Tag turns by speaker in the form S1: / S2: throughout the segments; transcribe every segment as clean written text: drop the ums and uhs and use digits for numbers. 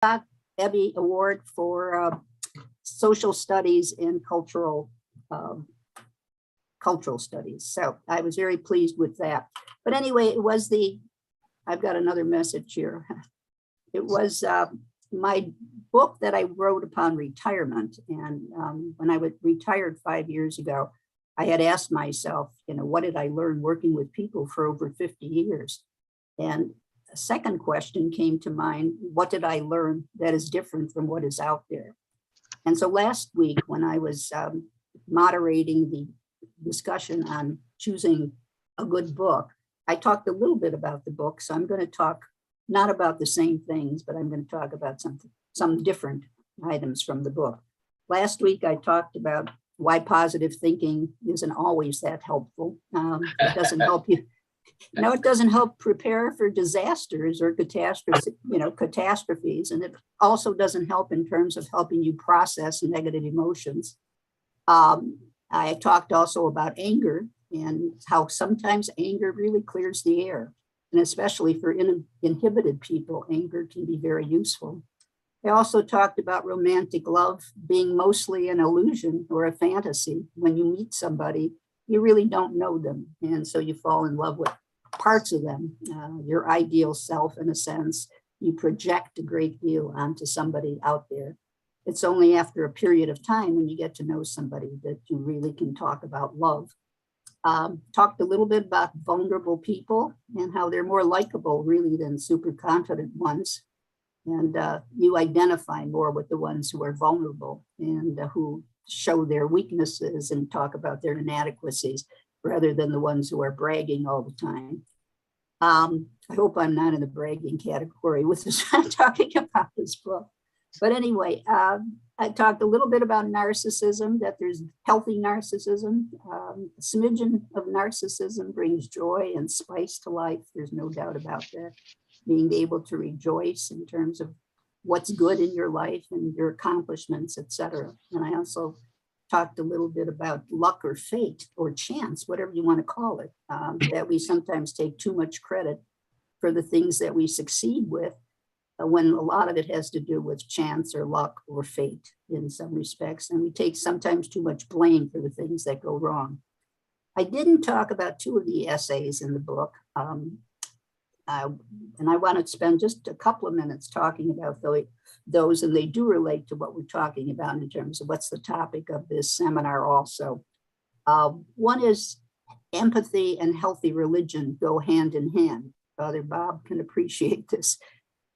S1: Ebby Award for social studies and cultural studies. So I was very pleased with that. But anyway, it was I've got another message here. It was my book that I wrote upon retirement. And when I retired 5 years ago, I had asked myself, what did I learn working with people for over 50 years? And a second question came to mind, what did I learn that is different from what is out there? And so last week, when I was moderating the discussion on choosing a good book, I talked a little bit about the book. So I'm going to talk not about the same things, but I'm going to talk about some different items from the book. Last week, I talked about why positive thinking isn't always that helpful. It doesn't help you. It doesn't help prepare for disasters or catastrophes. And it also doesn't help in terms of helping you process negative emotions. I talked also about anger and how sometimes anger really clears the air. And especially for inhibited people, anger can be very useful. I also talked about romantic love being mostly an illusion or a fantasy. When you meet somebody, you really don't know them. And so you fall in love with parts of them, your ideal self, in a sense. You project a great deal onto somebody out there. It's only after a period of time when you get to know somebody that you really can talk about love. Talked a little bit about vulnerable people and how they're more likable really than super confident ones. And you identify more with the ones who are vulnerable and who show their weaknesses and talk about their inadequacies rather than the ones who are bragging all the time. I hope I'm not in the bragging category with this talking about this book. But anyway, I talked a little bit about narcissism, that there's healthy narcissism. A smidgen of narcissism brings joy and spice to life. There's no doubt about that. Being able to rejoice in terms of what's good in your life and your accomplishments, etc. And I also talked a little bit about luck or fate or chance, whatever you want to call it, that we sometimes take too much credit for the things that we succeed with, when a lot of it has to do with chance or luck or fate in some respects. And we take sometimes too much blame for the things that go wrong. I didn't talk about two of the essays in the book. And I want to spend just a couple of minutes talking about those, and they do relate to what we're talking about in terms of what's the topic of this seminar also. One is empathy and healthy religion go hand in hand. Father Bob can appreciate this.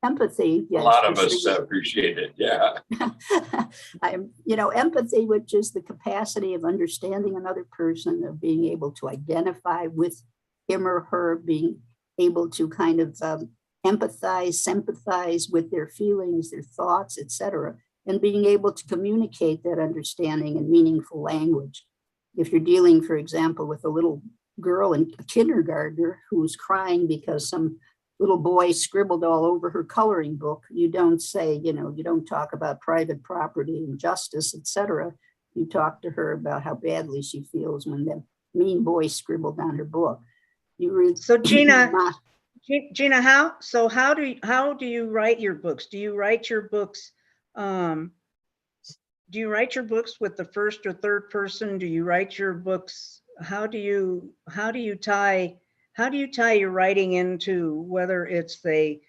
S1: Empathy. Yes,
S2: a lot of us appreciate it, yeah.
S1: Empathy, which is the capacity of understanding another person, of being able to identify with him or her, being able to kind of empathize, sympathize with their feelings, their thoughts, etc., and being able to communicate that understanding in meaningful language. If you're dealing, for example, with a little girl in a kindergartner who's crying because some little boy scribbled all over her coloring book, you don't say, you don't talk about private property and justice, etc. You talk to her about how badly she feels when that mean boy scribbled on her book.
S3: So Gina, how do you write your books? Do you write your books with the first or third person? Do you write your books? How do you tie your writing into whether it's the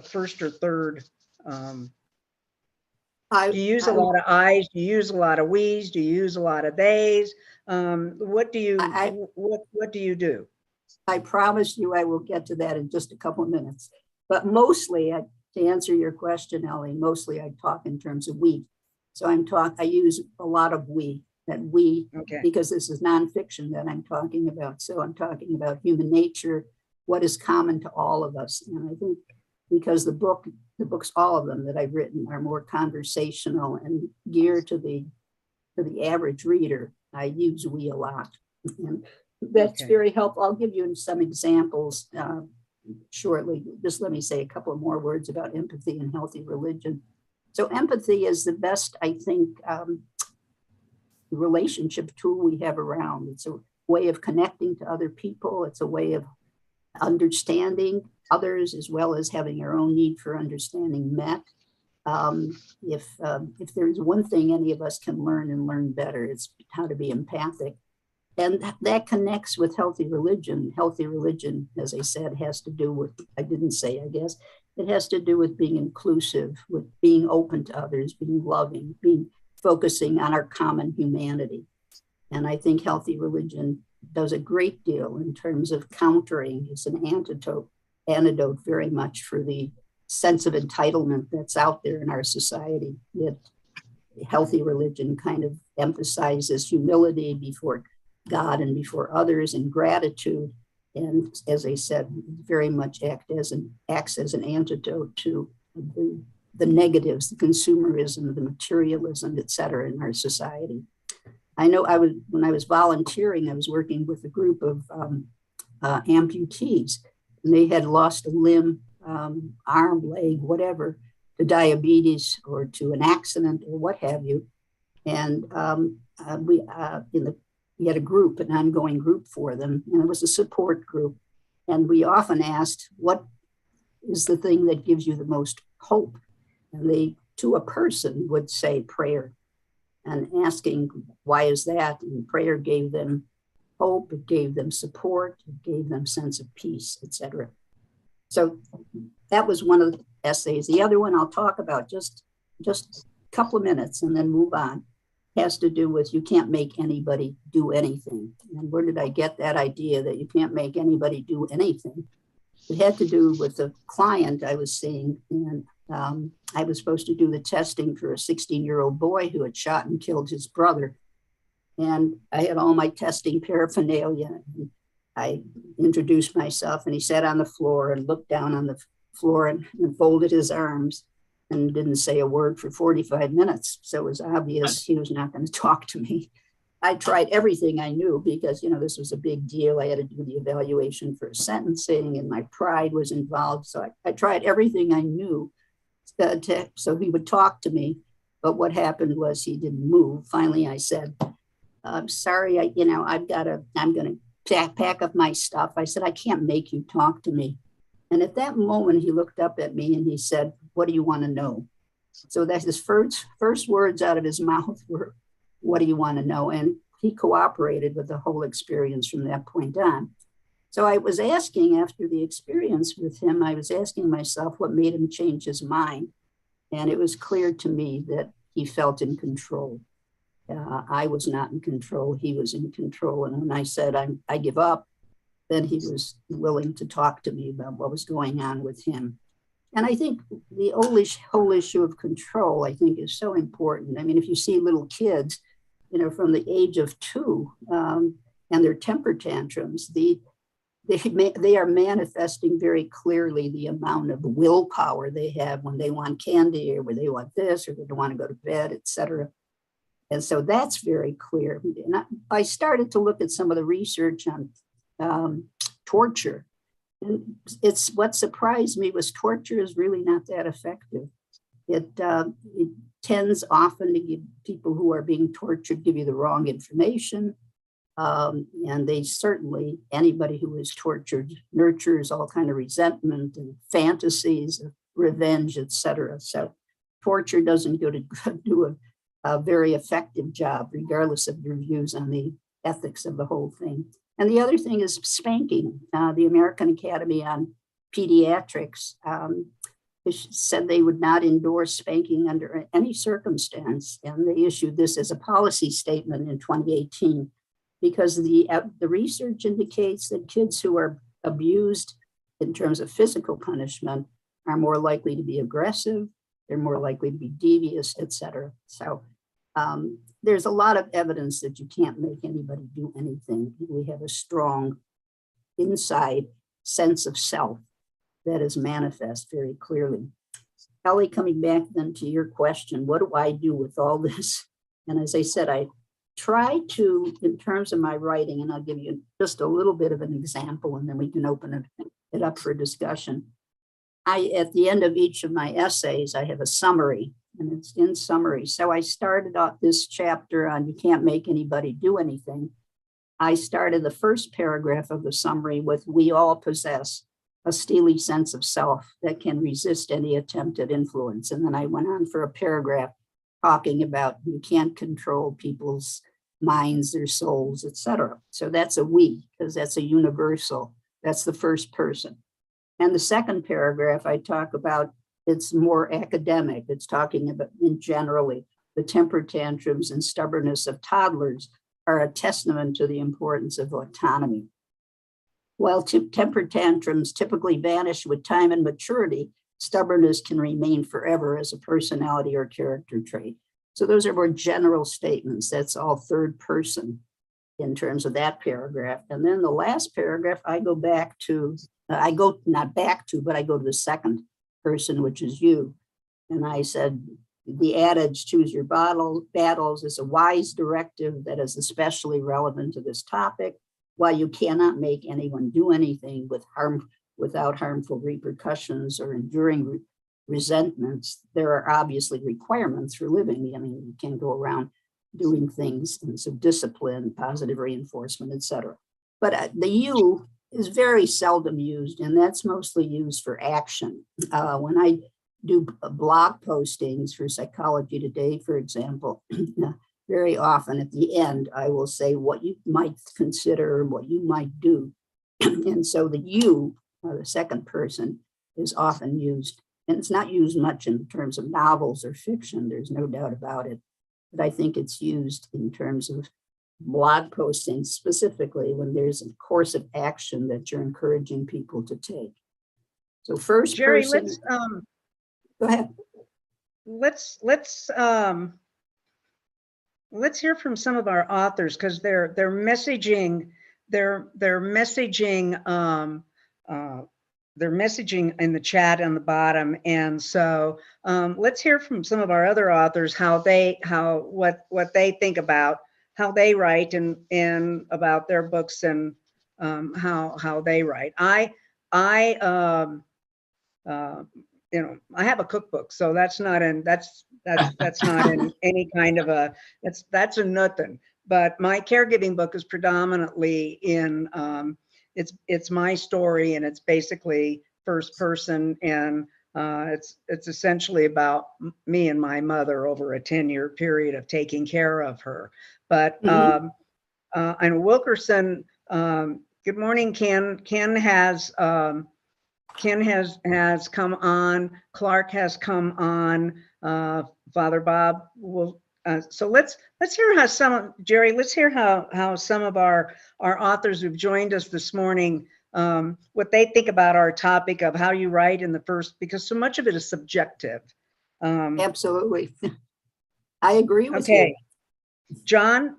S3: first or third? Do you use a lot of I's? Do you use a lot of we's? Do you use a lot of they's? What do you do?
S1: I promise you I will get to that in just a couple of minutes. But mostly, to answer your question, Ellie, mostly I talk in terms of we. So I use a lot of we, okay, because this is nonfiction that I'm talking about. So I'm talking about human nature, what is common to all of us. And I think because the books, all of them that I've written, are more conversational and geared to the average reader, I use we a lot. And that's very helpful. I'll give you some examples shortly. Just let me say a couple of more words about empathy and healthy religion. So empathy is the best, I think, relationship tool we have around. It's a way of connecting to other people. It's a way of understanding others as well as having our own need for understanding met. If there's one thing any of us can learn and learn better, it's how to be empathic. And that connects with healthy religion. Healthy religion, as I said, has to do with, I didn't say, I guess, it has to do with being inclusive, with being open to others, being loving, being focusing on our common humanity. And I think healthy religion does a great deal in terms of countering. It's an antidote very much for the sense of entitlement that's out there in our society. Yet healthy religion kind of emphasizes humility before God and before others, and gratitude. And as I said, very much acts as an antidote to the negatives, the consumerism, the materialism, et cetera, in our society. I know when I was volunteering, I was working with a group of amputees, and they had lost a limb, arm, leg, whatever, to diabetes or to an accident or what have you. And we had a group, an ongoing group for them, and it was a support group. And we often asked, what is the thing that gives you the most hope? And they, to a person, would say prayer. And asking, why is that? And prayer gave them hope, it gave them support, it gave them sense of peace, etc. So that was one of the essays. The other one I'll talk about just a couple of minutes and then move on. Has to do with you can't make anybody do anything. And where did I get that idea that you can't make anybody do anything? It had to do with a client I was seeing, and I was supposed to do the testing for a 16-year-old boy who had shot and killed his brother. And I had all my testing paraphernalia. And I introduced myself, and he sat on the floor and looked down on the floor and folded his arms and didn't say a word for 45 minutes. So it was obvious he was not going to talk to me. I tried everything I knew because, this was a big deal. I had to do the evaluation for sentencing and my pride was involved. So I tried everything I knew so he would talk to me. But what happened was he didn't move. Finally, I said, I'm sorry, I'm going to pack up my stuff. I said, I can't make you talk to me. And at that moment, he looked up at me and he said, what do you want to know? So that's his first words out of his mouth were, what do you want to know? And he cooperated with the whole experience from that point on. So I was asking, after the experience with him, I was asking myself what made him change his mind. And it was clear to me that he felt in control. I was not in control. He was in control. And when I said, I give up, then he was willing to talk to me about what was going on with him. And I think the whole issue of control, I think, is so important. I mean, if you see little kids, from the age of 2 and their temper tantrums, they are manifesting very clearly the amount of willpower they have when they want candy or when they want this or they don't want to go to bed, et cetera. And so that's very clear. And I started to look at some of the research on torture. And it's what surprised me was torture is really not that effective. It tends often to give people who are being tortured, give you the wrong information. And they certainly, anybody who is tortured nurtures all kind of resentment and fantasies of revenge, et cetera. So torture doesn't do a very effective job, regardless of your views on the ethics of the whole thing. And the other thing is spanking. The American Academy on Pediatrics said they would not endorse spanking under any circumstance. And they issued this as a policy statement in 2018, because the research indicates that kids who are abused in terms of physical punishment are more likely to be aggressive, they're more likely to be devious, et cetera. So there's a lot of evidence that you can't make anybody do anything. We have a strong inside sense of self that is manifest very clearly. Ellie, coming back then to your question, what do I do with all this? And as I said, I try to, in terms of my writing, and I'll give you just a little bit of an example, and then we can open it up for discussion. At the end of each of my essays, I have a summary, and it's in summary. So I started off this chapter on you can't make anybody do anything. I started the first paragraph of the summary with, "We all possess a steely sense of self that can resist any attempt at influence." And then I went on for a paragraph talking about you can't control people's minds, their souls, etc. So that's a we, because that's a universal. That's the first person. And the second paragraph I talk about, it's more academic. It's talking about, in generally, the temper tantrums and stubbornness of toddlers are a testament to the importance of autonomy. While temper tantrums typically vanish with time and maturity, stubbornness can remain forever as a personality or character trait. So those are more general statements. That's all third person in terms of that paragraph. And then the last paragraph, I go back to, I go not back to, but I go to the second person, which is you. And I said, the adage, choose your battles, is a wise directive that is especially relevant to this topic. While you cannot make anyone do anything without harmful repercussions or enduring resentments, there are obviously requirements for living. I mean, you can't go around doing things, and so discipline, positive reinforcement, etc. But the you is very seldom used, and that's mostly used for action. When I do blog postings for Psychology Today, for example, very often at the end, I will say what you might consider, what you might do. And so the you, the second person, is often used, and it's not used much in terms of novels or fiction, there's no doubt about it. But I think it's used in terms of blog postings, specifically when there's a course of action that you're encouraging people to take. So first
S3: Jerry,
S1: person. Go ahead.
S3: Let's hear from some of our authors, because they're messaging in the chat on the bottom. And so let's hear from some of our other authors what they think about how they write and about their books and how they write. I have a cookbook, so that's not in any kind of a, that's a nothing. But my caregiving book is predominantly in it's my story, and it's basically first person, and it's essentially about me and my mother over a 10-year period of taking care of her. But and Wilkerson, good morning, Ken. Ken has come on. Clark has come on. Father Bob will. So let's hear how Jerry. Let's hear how some of our authors who've joined us this morning, what they think about our topic of how you write in the first, because so much of it is subjective.
S1: Absolutely, I agree with
S3: okay.
S1: you.
S3: John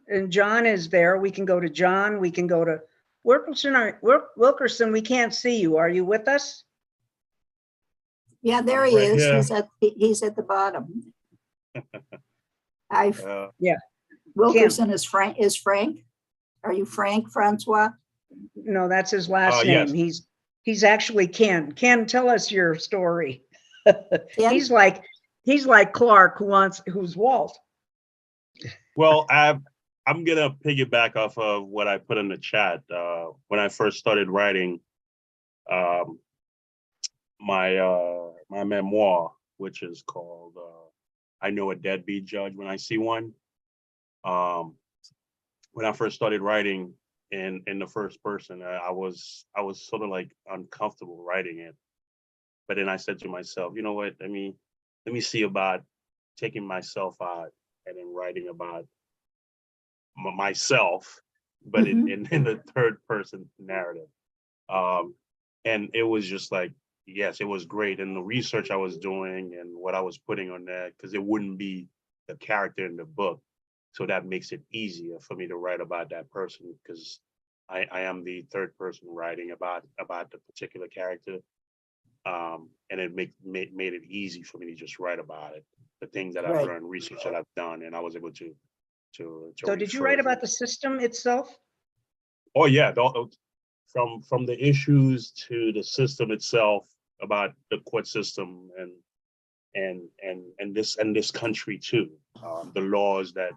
S3: is there. We can go to John. We can go to Wilkerson. Wilkerson, we can't see you. Are you with us?
S1: Yeah, there he
S4: right
S1: is.
S4: here.
S1: He's at the bottom.
S3: Yeah.
S1: Wilkerson is Frank. Is Frank? Are you Frank Francois?
S3: No, that's his last
S4: yes.
S3: name. He's actually Ken. Ken, tell us your story.
S1: Ken?
S3: He's like Clark, who's Walt.
S4: Well, I'm gonna piggyback off of what I put in the chat. When I first started writing my memoir, which is called "I Know a Deadbeat Judge When I See One." When I first started writing in the first person, I was sort of like uncomfortable writing it. But then I said to myself, you know what? Let me see about taking myself out and then writing about myself, but in the third person narrative. And it was just like, yes, it was great. And the research I was doing and what I was putting on that, because it wouldn't be the character in the book. So that makes it easier for me to write about that person, because I am the third person writing about the particular character. And it made it easy for me to just write about it, the things that I've learned, research that I've done, and I was able to.
S3: So did you write about the system itself?
S4: Oh yeah, from the issues to the system itself, about the court system and this country too, the laws that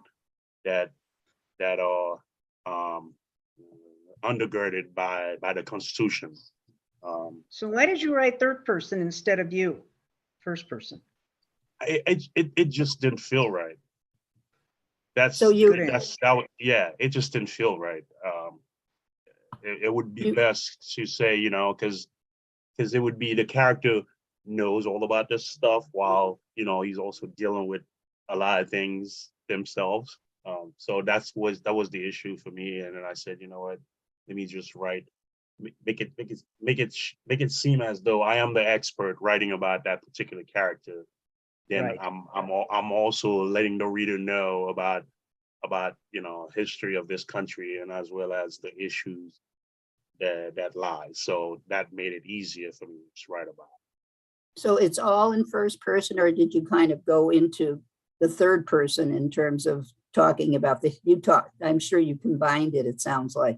S4: are undergirded by the Constitution.
S3: So why did you write third person instead of you, first person?
S4: It just didn't feel right. That's
S1: So you,
S4: yeah, it just didn't feel right. It would be best to say, you know, because it would be the character knows all about this stuff while, you know, he's also dealing with a lot of things themselves. So that was the issue for me. And then I said, you know what, let me just write, make it seem as though I am the expert writing about that particular character. Then
S3: Right.
S4: I'm also letting the reader know about you know, history of this country, and as well as the issues that lies. So that made it easier for me to write about.
S1: so it's all in first person, or did you kind of go into the third person in terms of talking about I'm sure you combined it, it sounds like.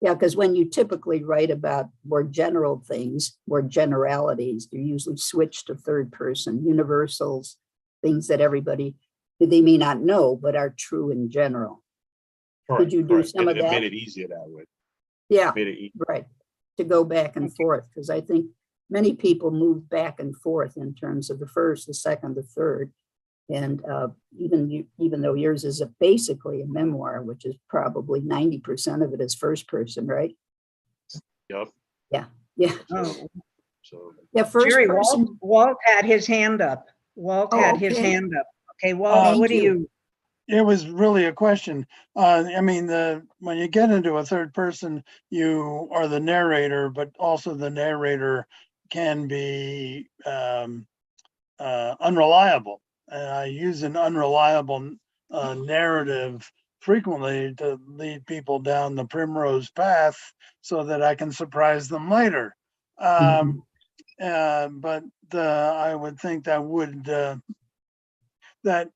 S1: Yeah, because when you typically write about more general things, more generalities, you usually switch to third person, universals, things that they may not know, but are true in general. Did you do some of
S4: It
S1: that?
S4: made it easier that way.
S1: Yeah,
S4: Made it
S1: right. To go back and forth, because I think many people move back and forth in terms of the first, the second, the third. And even though yours is basically a memoir, which is probably 90% of it is first person, right?
S4: Yep.
S1: Yeah.
S3: Oh,
S4: So
S1: Yeah, first
S3: Jerry,
S1: person.
S3: Walt had his hand up. Walt
S1: Oh,
S3: had his
S1: okay.
S3: hand up. Okay, Walt,
S1: Thank
S3: what do
S1: you.
S3: you?
S5: It was really a question. I mean, when you get into a third person, you are the narrator, but also the narrator can be unreliable. And I use an unreliable narrative frequently to lead people down the primrose path so that I can surprise them later. But I would think that that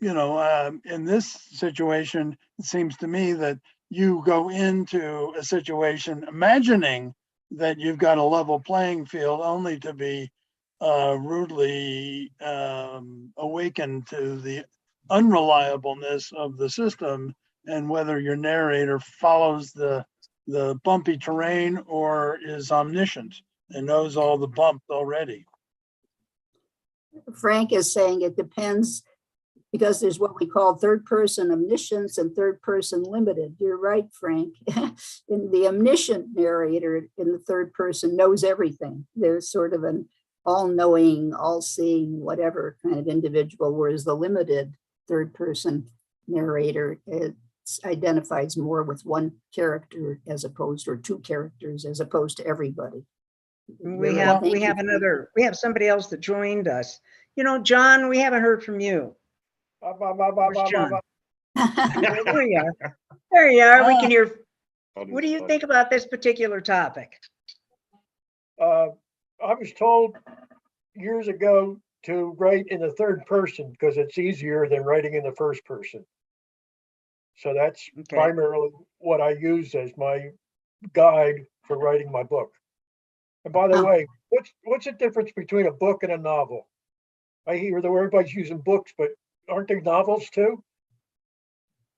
S5: in this situation, it seems to me that you go into a situation imagining that you've got a level playing field, only to be rudely awakened to the unreliableness of the system, and whether your narrator follows the bumpy terrain or is omniscient and knows all the bumps already.
S1: Frank is saying it depends, because there's what we call third person omniscience and third person limited. You're right, Frank. In the omniscient narrator in the third person knows everything. There's sort of an all-knowing, all-seeing, whatever kind of individual, whereas the limited third person narrator identifies more with one character as opposed, or two characters as opposed to everybody.
S3: We have somebody else that joined us. You know, John, we haven't heard from you. Where's John? There you are. There you are. We can hear. What do you think about this particular topic?
S6: I was told years ago to write in the third person because it's easier than writing in the first person. So that's primarily what I use as my guide for writing my book. And by the way, what's the difference between a book and a novel? I hear that everybody's using books, but aren't there novels too?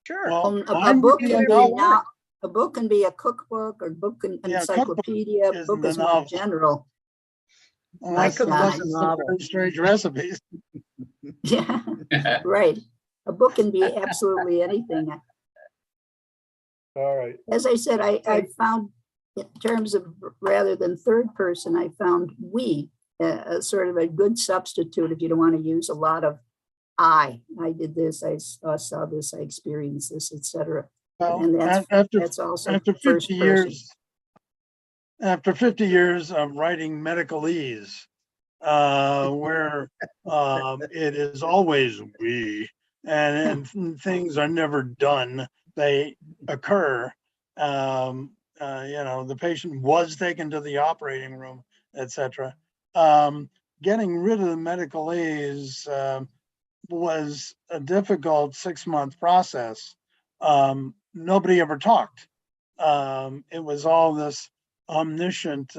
S3: Sure.
S5: Well,
S1: a book can be a cookbook, or book can encyclopedia. Book is more general.
S3: My cookbook's a novel.
S5: Very strange recipes.
S1: Yeah, right. A book can be absolutely anything.
S6: All right.
S1: As I said, I found, in terms of rather than third person, I found we sort of a good substitute if you don't want to use a lot of I did this, I saw this, I experienced this, etc.
S5: Well,
S1: And that's also
S5: after 50
S1: first person.
S5: years, after 50 years of writing medicalese, where it is always we, and things are never done, they occur. The patient was taken to the operating room, etc. Getting rid of the medicalese was a difficult 6-month process. Nobody ever talked. It was all this omniscient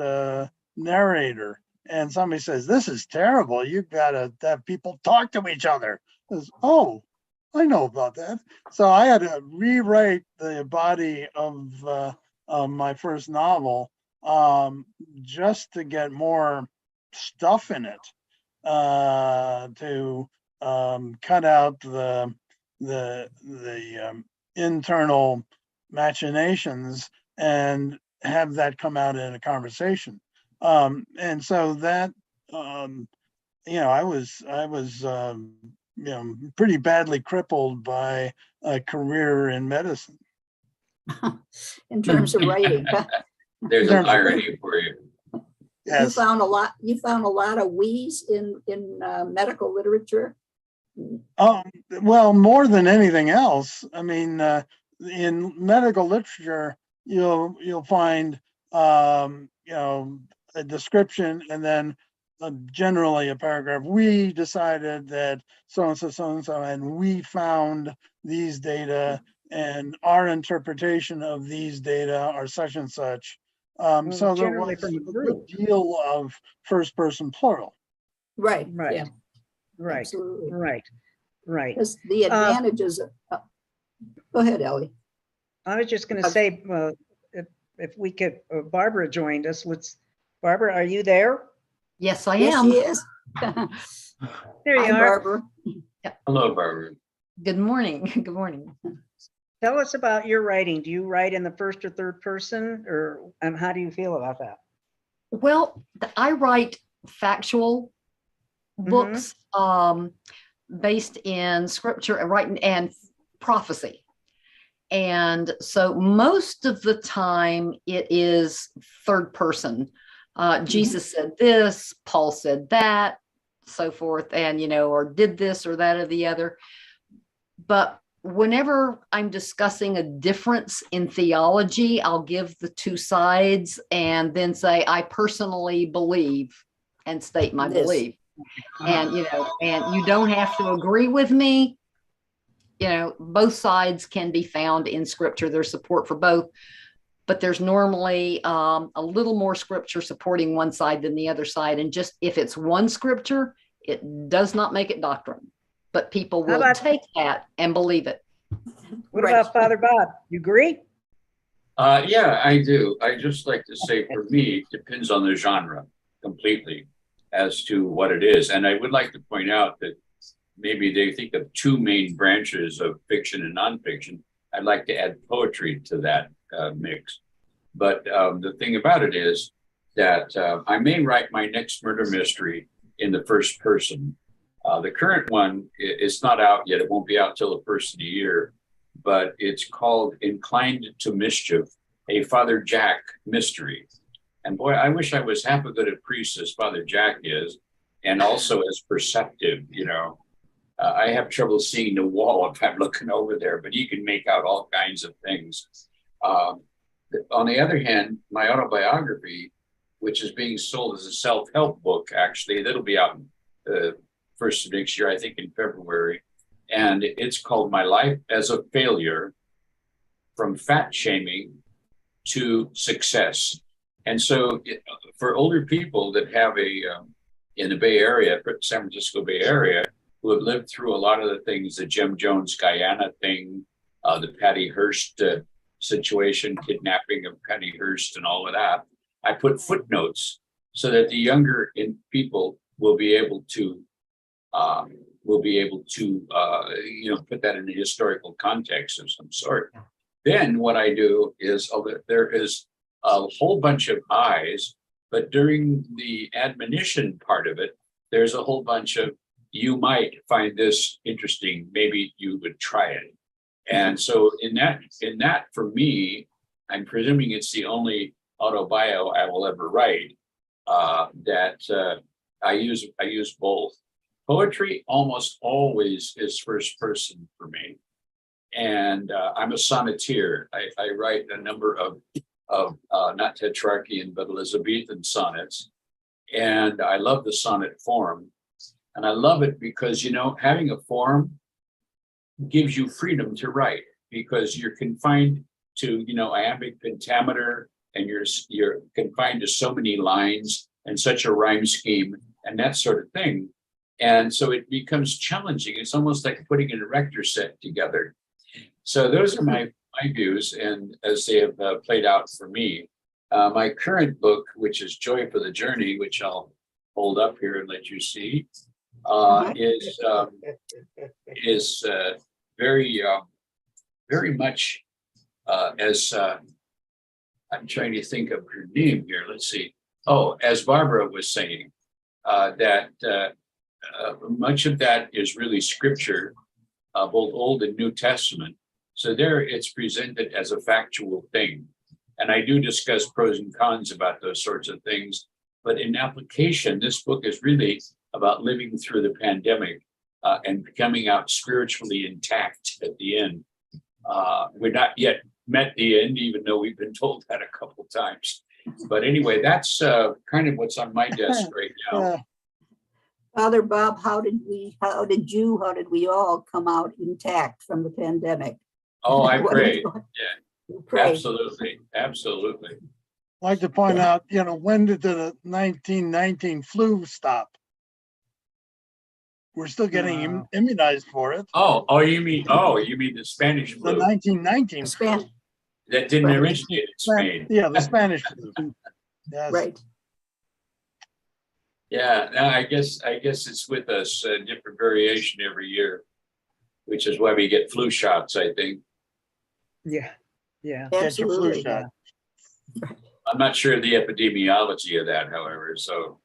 S5: narrator. And somebody says, "This is terrible. You've got to have people talk to each other." Says, "Oh, I know about that. So I had to rewrite the body of my first novel just to get more stuff in it, to cut out the internal machinations and have that come out in a conversation. And so that, I was pretty badly crippled by a career in medicine.
S1: In terms of writing.
S2: There's an irony for you.
S1: You found a lot of wheeze in medical literature.
S5: Well, more than anything else, I mean, in medical literature, you'll find a description and then generally a paragraph. We decided that so and so, and we found these data, and our interpretation of these data are such and such. So there
S3: generally
S5: was
S3: from a
S5: a good
S3: group.
S5: deal of first person plural.
S1: Right.
S3: Right.
S1: Yeah,
S3: Right,
S1: absolutely.
S3: right, right.
S1: Because the advantages of, go ahead, Ellie.
S3: I was just going to say, if we could, Barbara joined us. Barbara, are you there?
S7: Yes, I
S1: Yes,
S7: am.
S1: she is.
S3: There you
S1: Hi,
S3: are.
S1: Barbara.
S2: Hello, Barbara.
S7: Good morning. Good morning.
S3: Tell us about your writing. Do you write in the first or third person, and how do you feel about that?
S7: Well, I write factual books based in scripture and writing and prophecy. And so most of the time it is third person. Jesus said this, Paul said that, so forth, and, or did this or that or the other. But whenever I'm discussing a difference in theology, I'll give the two sides and then say, I personally believe, and state my belief. And, and you don't have to agree with me. Both sides can be found in scripture. There's support for both, but there's normally a little more scripture supporting one side than the other side. And just if it's one scripture, it does not make it doctrine, but people will take that and believe it.
S3: What about Father Bob? You agree?
S2: Yeah, I do. I just like to say, for me, it depends on the genre completely as to what it is. And I would like to point out that maybe they think of two main branches of fiction and nonfiction. I'd like to add poetry to that mix. But the thing about it is that I may write my next murder mystery in the first person. The current one, it's not out yet. It won't be out till the first of the year, but it's called Inclined to Mischief, a Father Jack mystery. And boy, I wish I was half as good a priest as Father Jack is, and also as perceptive, I have trouble seeing the wall if I'm looking over there, but you can make out all kinds of things. On the other hand, my autobiography, which is being sold as a self-help book, actually, that'll be out first of next year, I think in February. And it's called My Life as a Failure, From Fat Shaming to Success. And so for older people that have in the Bay Area, San Francisco Bay Area, who have lived through a lot of the things, the Jim Jones Guyana thing, the Patty Hearst situation, kidnapping of Patty Hearst and all of that, I put footnotes so that the younger people will be able to put that in a historical context of some sort. Then what I do is there is a whole bunch of I's, but during the admonition part of it, there's a whole bunch of, you might find this interesting, maybe you would try it. And so in that for me, I'm presuming it's the only autobio I will ever write, that I use both. Poetry almost always is first person for me. And I'm a sonneteer. I write a number of not Tetrarchian, but Elizabethan sonnets. And I love the sonnet form. And I love it because, having a form gives you freedom to write, because you're confined to, iambic pentameter, and you're confined to so many lines and such a rhyme scheme and that sort of thing. And so it becomes challenging. It's almost like putting an erector set together. So those are my views, and as they have played out for me. My current book, which is Joy for the Journey, which I'll hold up here and let you see, is very, very much as I'm trying to think of her name here. Let's see. Oh, as Barbara was saying, that much of that is really scripture, both Old and New Testament. So there it's presented as a factual thing. And I do discuss pros and cons about those sorts of things. But in application, this book is really about living through the pandemic and coming out spiritually intact at the end. We're not yet met the end, even though we've been told that a couple of times. But anyway, that's kind of what's on my desk right now.
S1: Father Bob, how did we all come out intact from the pandemic?
S2: Oh, I
S1: What
S2: pray.
S1: did you-
S2: Yeah,
S1: Pray.
S2: absolutely. Absolutely.
S5: I'd like to point out, when did the 1919 flu stop? We're still getting immunized for it.
S2: You mean the Spanish
S5: The
S2: flu
S5: 1919
S1: Spanish,
S2: that didn't
S1: Right.
S2: originate in Spain?
S5: Yeah, the Spanish flu. Yes.
S1: right?
S2: Yeah, no, I guess it's with us, a different variation every year, which is why we get flu shots, I think.
S3: Yeah, yeah.
S5: Get your flu
S1: Absolutely.
S5: shot.
S2: I'm not sure of the epidemiology of that, however, so.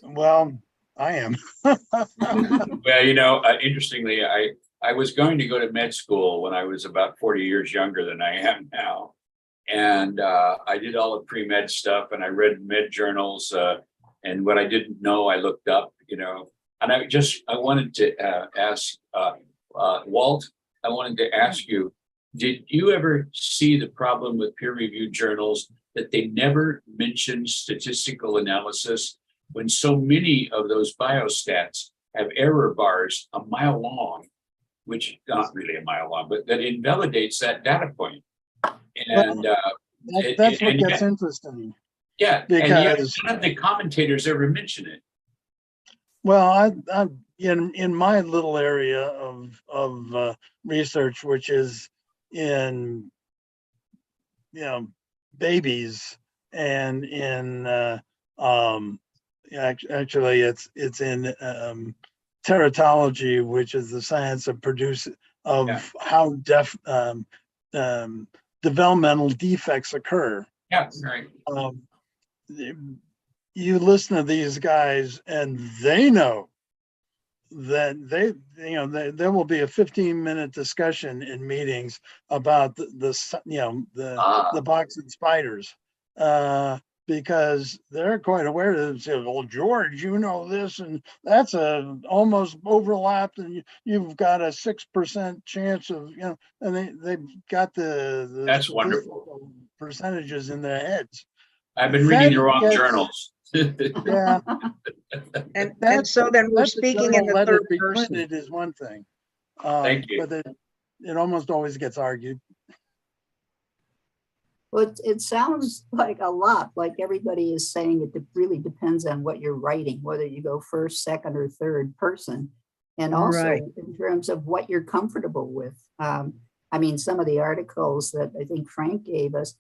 S5: Well, I am.
S2: Well, interestingly, I was going to go to med school when I was about 40 years younger than I am now. And I did all the pre-med stuff and I read med journals, and what I didn't know, I looked up, and I wanted to ask Walt, I wanted to ask you, did you ever see the problem with peer-reviewed journals that they never mention statistical analysis when so many of those biostats have error bars a mile long, which not really a mile long, but that invalidates that data point. And
S5: That's what gets interesting.
S2: yeah, and yet
S5: Because
S2: none of the commentators ever mention it.
S5: well, I in my little area of research, which is in babies and in actually it's in teratology, which is the science of how developmental defects occur.
S2: Yeah, right.
S5: You listen to these guys and they know that there will be a 15-minute discussion in meetings about the boxing spiders, because they're quite aware of it. Say, well, George, this and that's almost overlapped, and you've got a 6% chance of and they've got the
S2: That's wonderful
S5: percentages in their heads.
S2: I've been reading the wrong journals.
S5: Yeah.
S3: And so then we're speaking in the third person.
S5: It is one thing.
S2: Thank you.
S5: But it almost always gets argued.
S1: Well, it sounds like a lot, like everybody is saying it really depends on what you're writing, whether you go first, second, or third person. And also
S3: Right.
S1: in terms of what you're comfortable with. Some of the articles that I think Frank gave us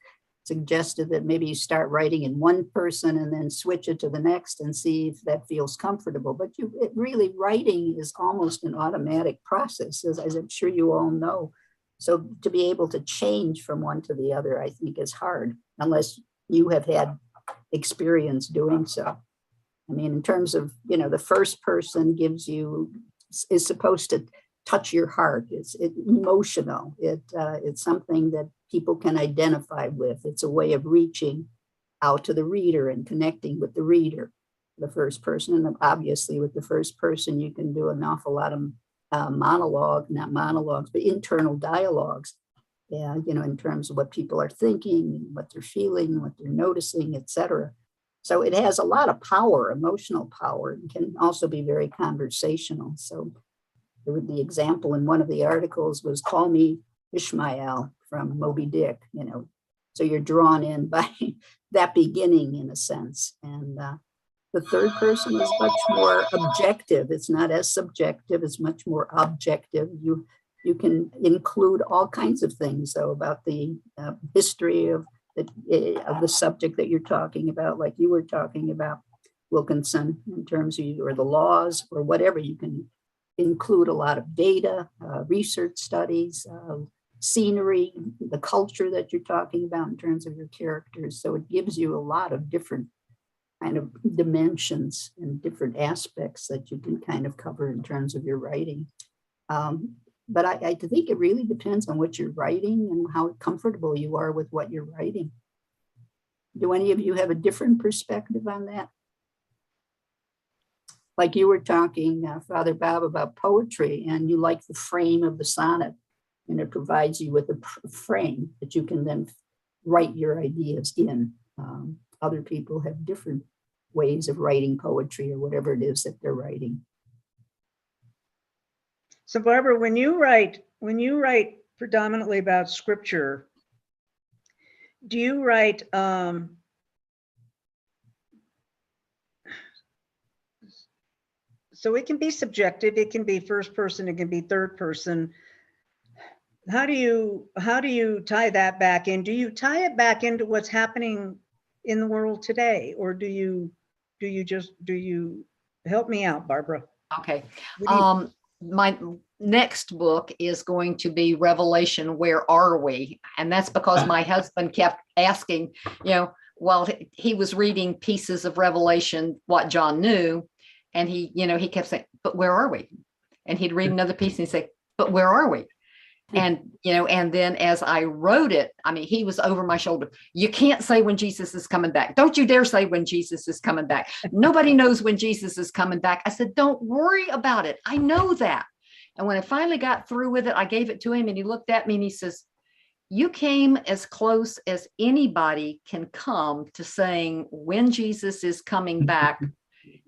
S1: suggested that maybe you start writing in one person and then switch it to the next and see if that feels comfortable. But really writing is almost an automatic process, as I'm sure you all know. So to be able to change from one to the other, I think is hard, unless you have had experience doing so. In terms of, the first person is supposed to touch your heart. It's emotional. It's something that people can identify with. It's a way of reaching out to the reader and connecting with the reader, the first person. And obviously with the first person, you can do an awful lot of not monologues, but internal dialogues. Yeah, in terms of what people are thinking, what they're feeling, what they're noticing, etc. So it has a lot of power, emotional power, and can also be very conversational. So the example in one of the articles was "Call Me Ishmael" from Moby Dick. So you're drawn in by that beginning in a sense, and The third person is much more objective. It's not as subjective. It's much more objective. You can include all kinds of things, though, about the history of the subject that you're talking about, like you were talking about, Wilkinson, in terms of, or the laws or whatever. You can include a lot of data, research studies, scenery, the culture that you're talking about in terms of your characters. So it gives you a lot of different kind of dimensions and different aspects that you can kind of cover in terms of your writing. But I think it really depends on what you're writing and how comfortable you are with what you're writing. Do any of you have a different perspective on that? Like you were talking, Father Bob, about poetry, and you like the frame of the sonnet, and it provides you with a frame that you can then write your ideas in. Other people have different ways of writing poetry or whatever it is that they're writing.
S3: So Barbara, when you write predominantly about scripture, do you write so it can be subjective, it can be first person, it can be third person. How do you tie that back in? Do you tie it back into what's happening in the world today, or do you help me out, Barbara?
S7: Okay. My next book is going to be Revelation, Where Are We? And that's because my husband kept asking, while he was reading pieces of Revelation, what John knew. And he kept saying, but where are we? And he'd read another piece and he'd say, but where are we? And, and then as I wrote it, I mean, he was over my shoulder. You can't say when Jesus is coming back. Don't you dare say when Jesus is coming back. Nobody knows when Jesus is coming back. I said, don't worry about it. I know that. And when I finally got through with it, I gave it to him and he looked at me and he says, you came as close as anybody can come to saying when Jesus is coming back.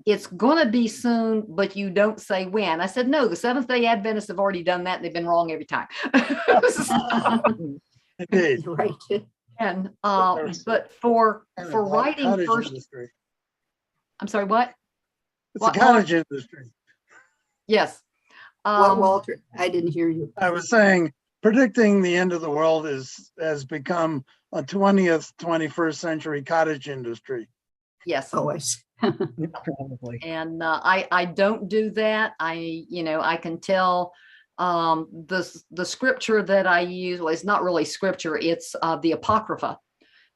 S7: It's going to be soon, but you don't say when. I said, no, the Seventh-day Adventists have already done that. And they've been wrong every time.
S5: Indeed.
S1: Right.
S7: And, but for writing first,
S5: Industry.
S7: I'm sorry, what?
S5: It's
S7: What,
S5: a cottage industry.
S7: Yes.
S1: What, Walter? I didn't hear you.
S5: I was saying, predicting the end of the world has become a 20th, 21st century cottage industry.
S7: Yes.
S1: Oh, I see.
S3: Probably.
S7: And I don't do that. I can tell the scripture that I use, well, it's not really scripture, it's the Apocrypha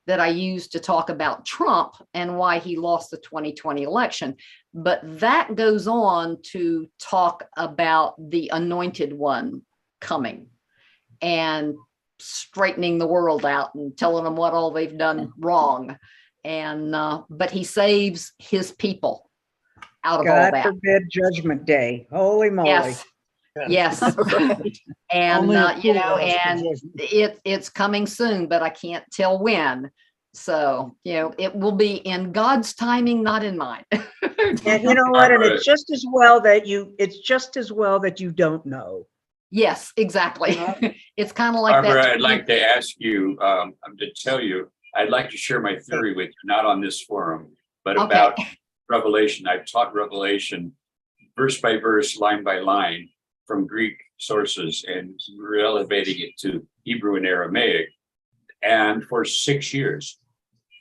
S7: that I use to talk about Trump and why he lost the 2020 election. But that goes on to talk about the anointed one coming and straightening the world out and telling them what all they've done wrong. And but he saves his people out of all
S3: God
S7: that.
S3: forbid Judgment Day. Holy moly.
S7: Yes. Yes.
S1: Right.
S7: And
S5: Only a fool
S7: and
S5: asks for judgment.
S7: it's coming soon, but I can't tell when. So, it will be in God's timing, not in mine.
S3: And you know what? And it's just as well that you don't know.
S7: Yes, exactly. It's kind of like
S2: Barbara,
S7: that.
S2: I'd like to ask you, to tell you, I'd like to share my theory with you, not on this forum, but
S7: Okay.
S2: about Revelation. I've taught Revelation verse by verse, line by line from Greek sources and elevating it to Hebrew and Aramaic, and for 6 years.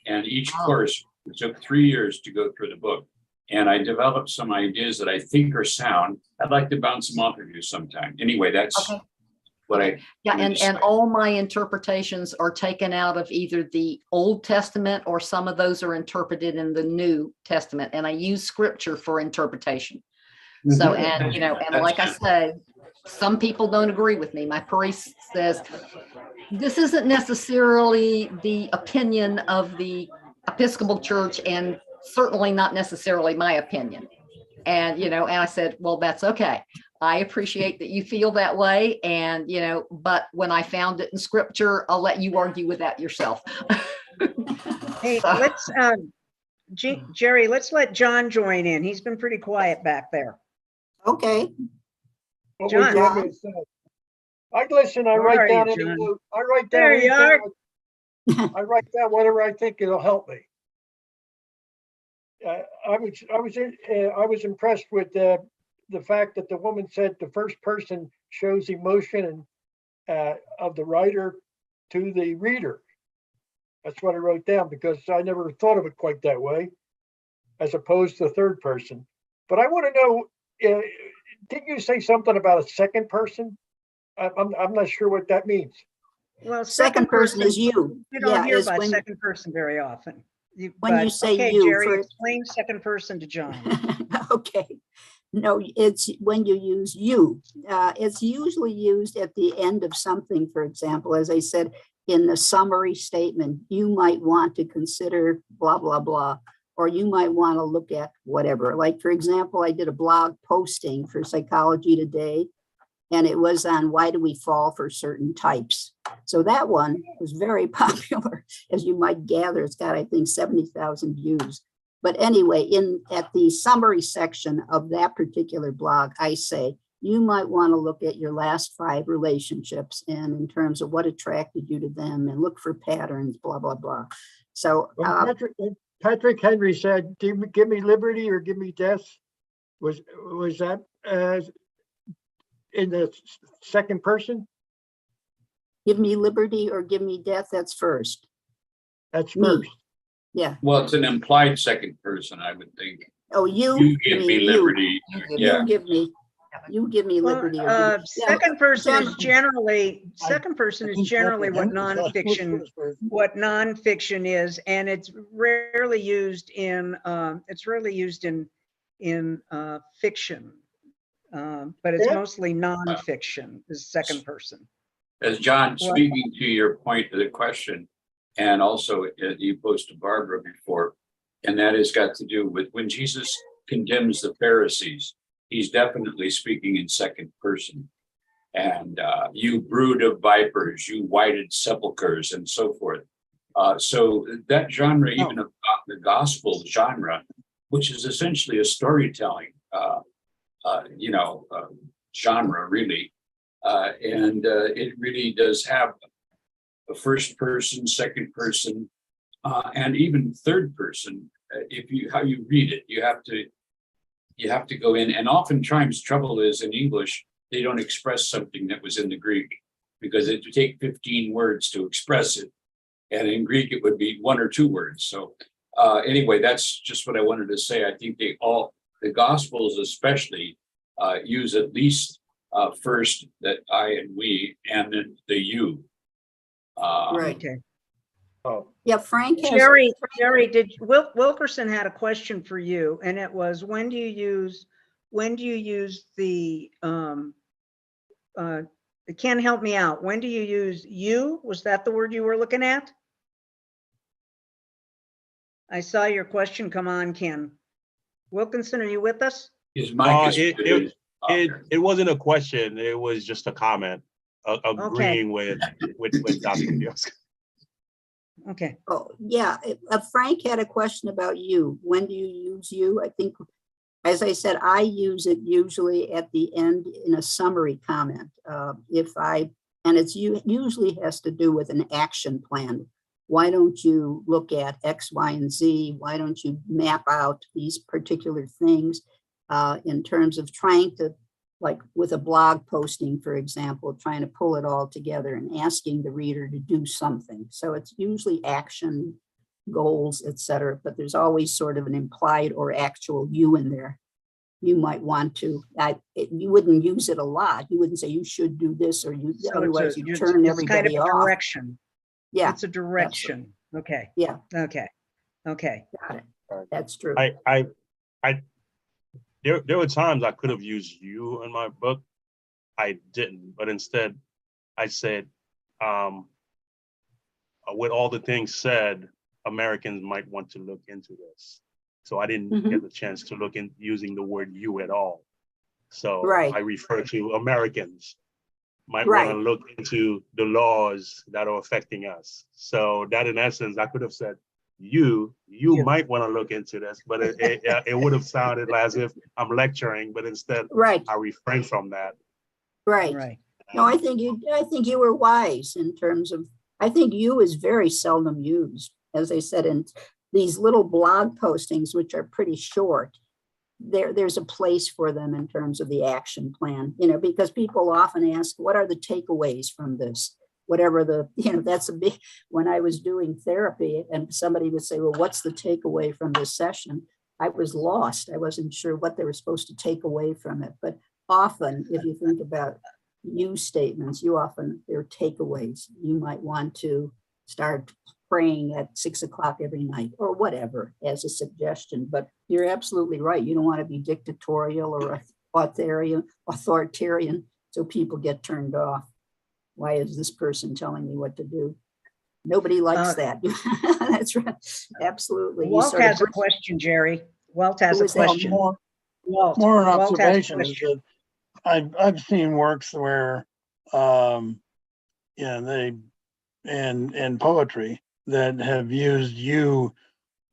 S2: And each
S7: Wow.
S2: course, it took 3 years to go through the book. And I developed some ideas that I think are sound. I'd like to bounce them off of you sometime. Anyway, that's
S7: Okay.
S2: what I
S7: Yeah,
S2: wanted to
S7: and
S2: say.
S7: all my interpretations are taken out of either the Old Testament or some of those are interpreted in the New Testament. And I use scripture for interpretation. So, and, and like I say, some people don't agree with me. My priest says, this isn't necessarily the opinion of the Episcopal Church and certainly not necessarily my opinion. And, and I said, well, that's okay. I appreciate that you feel that way. And, but when I found it in scripture, I'll let you argue with that yourself.
S3: Hey,
S7: So-
S3: let's, Jerry, let's let John join in. He's been pretty quiet back there.
S1: Okay.
S6: What would you
S3: John.
S6: want me to say? I listen, I
S3: Where are
S6: write down
S3: you,
S6: any
S3: John?
S6: note. I write down
S3: There you are.
S6: anything. I write down whatever I think it'll help me. I was impressed with the fact that the woman said the first person shows emotion and of the writer to the reader. That's what I wrote down because I never thought of it quite that way, as opposed to third person. But I want to know, didn't you say something about a second person? I'm not sure what that means.
S3: Well,
S1: Second person is you.
S3: You don't hear
S1: is
S3: about
S1: when-
S3: second person very often.
S1: When you
S3: But,
S1: say
S3: okay,
S1: you
S3: Jerry,
S1: for-
S3: explain second person to John.
S1: Okay. No, it's when you use you. It's usually used at the end of something, for example, as I said, in the summary statement, you might want to consider blah, blah, blah, or you might want to look at whatever. Like, for example, I did a blog posting for Psychology Today, and it was on why do we fall for certain types. So that one was very popular, as you might gather. It's got, I think, 70,000 views. But anyway, at the summary section of that particular blog, I say, you might want to look at your last 5 relationships and in terms of what attracted you to them and look for patterns, blah, blah, blah. So
S6: When Patrick Henry said, give me liberty or give me death, was that in the second person?
S1: give me liberty or give me death, that's first.
S6: That's
S1: Me.
S6: first.
S1: Yeah.
S2: Well, it's an implied second person, I would think.
S1: Oh, you
S2: give me
S1: mean
S2: liberty. Yeah.
S1: You give me
S3: Well,
S1: liberty. Or give me, yeah,
S3: second person is
S1: John-
S3: generally, second person is generally what nonfiction, what nonfiction is, and it's rarely used in, fiction. But it's
S6: Yeah.
S3: mostly nonfiction is second person.
S2: As John,
S3: What?
S2: speaking to your point of the question, and also you posed to Barbara before, and that has got to do with when Jesus condemns the Pharisees, he's definitely speaking in second person. And you brood of vipers, you whited sepulchres, and so forth. So that genre, even of the gospel genre, which is essentially a storytelling, genre, really. And it really does have a first person, second person, and even third person. How you read it, you have to go in. And oftentimes, trouble is in English, they don't express something that was in the Greek because it would take 15 words to express it, and in Greek it would be 1 or 2 words. So anyway, that's just what I wanted to say. I think the Gospels especially use at least first that I and we, and then the you.
S1: Right.
S3: Okay.
S6: Oh,
S1: Yeah, Frank has.
S3: Jerry, Wilkerson had a question for you, and it was, when do you use the, Ken, help me out. When do you use you? Was that the word you were looking at? I saw your question come on, Ken. Wilkinson, are you with us?
S2: His mic is
S4: It wasn't a question. It was just a comment, agreeing with Dr. Piorkowski.
S3: Okay.
S1: Oh, yeah. Frank had a question about you. When do you use you? I think, as I said, I use it usually at the end in a summary comment. And it's usually has to do with an action plan. Why don't you look at X, Y, and Z? Why don't you map out these particular things in terms of trying to, like with a blog posting, for example, trying to pull it all together and asking the reader to do something. So it's usually action, goals, etc. But there's always sort of an implied or actual you in there. You might want to, you wouldn't use it a lot. You wouldn't say you should do this, or otherwise you turn everybody
S3: kind of a
S1: off.
S3: direction.
S1: Yeah,
S3: It's a direction. Okay.
S1: yeah,
S3: Okay.
S1: got it. That's true.
S4: There were times I could have used you in my book. I didn't, but instead I said, with all the things said, Americans might want to look into this. So I didn't get the chance to look in using the word you at all. So I refer to Americans might want to look into the laws that are affecting us. So that in essence, I could have said, you might want to look into this, but it would have sounded as if I'm lecturing, but instead I refrain from that.
S1: Right. No, I think you were wise in terms of, I think you is very seldom used. As I said, and these little blog postings, which are pretty short, there's a place for them in terms of the action plan, because people often ask, what are the takeaways from this? Whatever that's a big, when I was doing therapy and somebody would say, well, what's the takeaway from this session? I was lost. I wasn't sure what they were supposed to take away from it. But often, if you think about you statements, there are takeaways. You might want to start praying at 6 o'clock every night or whatever as a suggestion. But you're absolutely right. You don't want to be dictatorial or authoritarian so people get turned off. Why is this person telling me what to do? Nobody likes that. That's right. Absolutely.
S3: Walt has a question, Jerry. Walt has a question.
S5: More an observation is that I've seen works where, they in poetry that have used you